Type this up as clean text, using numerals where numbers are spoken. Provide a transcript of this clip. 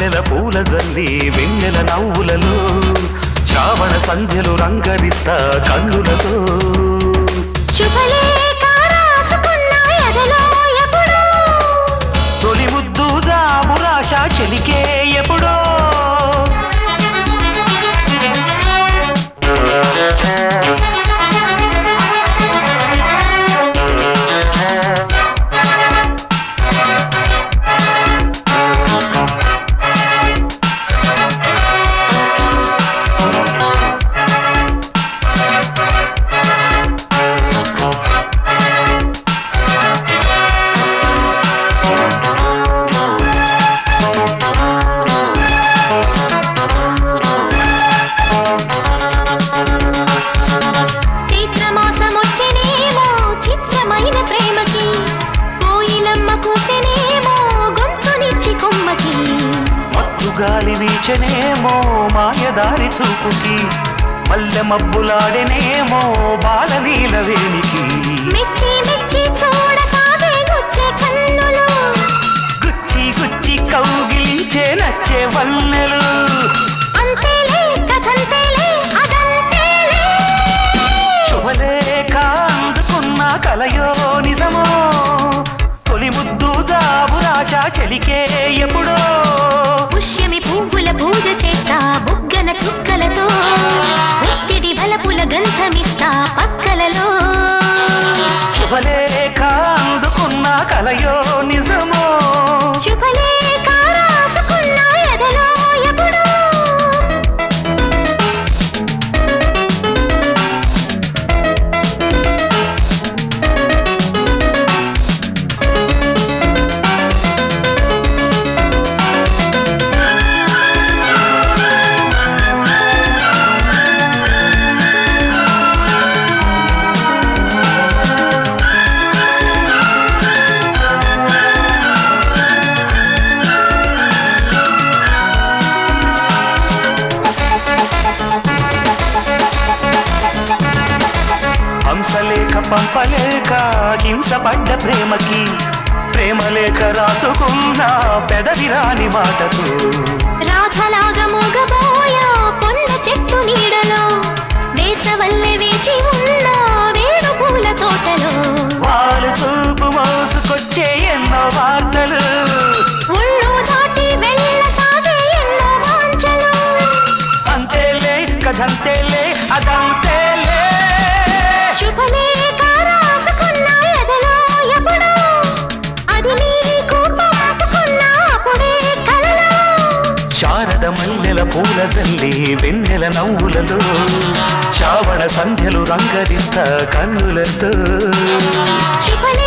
మల్లెల పూల జల్లి వెన్నెల నవ్వులలో శ్రావణ సంధ్యలు రంగరిస్తా కన్నులతో తొలి ముద్దు జాబురాశ చెలికే ఎప్పుడో గాలి వీచనేమో మాయదారి చూపుకి మల్లె మబ్బులాడెనేమో బాలనీల వేణికి గుచ్చి గుచ్చి కౌగిలించే నచ్చే వన్నెలు శుభలేఖ అందుకున్న కలయో నిజమో తొలి ముద్దు జాబురాశ చెలికే ఎప్పుడో పుష్యమి పువ్వుల పూజ చేస్తా బుగ్గన చుక్కలతో ఒత్తిడి బలపుల గంధమిస్తా పక్కలలో శుభలేఖ అందుకున్న కలయో నిజమో శుభలేఖ రాసుకున్న ఎదలో ఎప్పుడో హంసలేఖ పంపలేక హింసపడ్డ ప్రేమకి ప్రేమలేఖ రాసుకున్న పెదవిరాని మాటతో రాధలాగా మూగబోయా పొన్న చెట్టు నీడలో వేసవల్లే వేచి ఉన్న వేణు పూల తోటలో వాళ్ళు చూపు మోసుకొచ్చే ఎన్నో వార్తలు ఒళ్ళు దాటి వెళ్ళసాగే ఎన్నో వాంఛలు అంతేలే కథంతేలే అదంతేలే శుభలేఖ రాసుకున్న ఎదలో ఎప్పుడో అది నీకు పాటుకున్న అప్పుడే కలలో శారద మల్లెల పూల జల్లి వెన్నెల నవ్వులలో శ్రావణ సంధ్యలు రంగరిస్తా కన్నులతో శుభలేఖ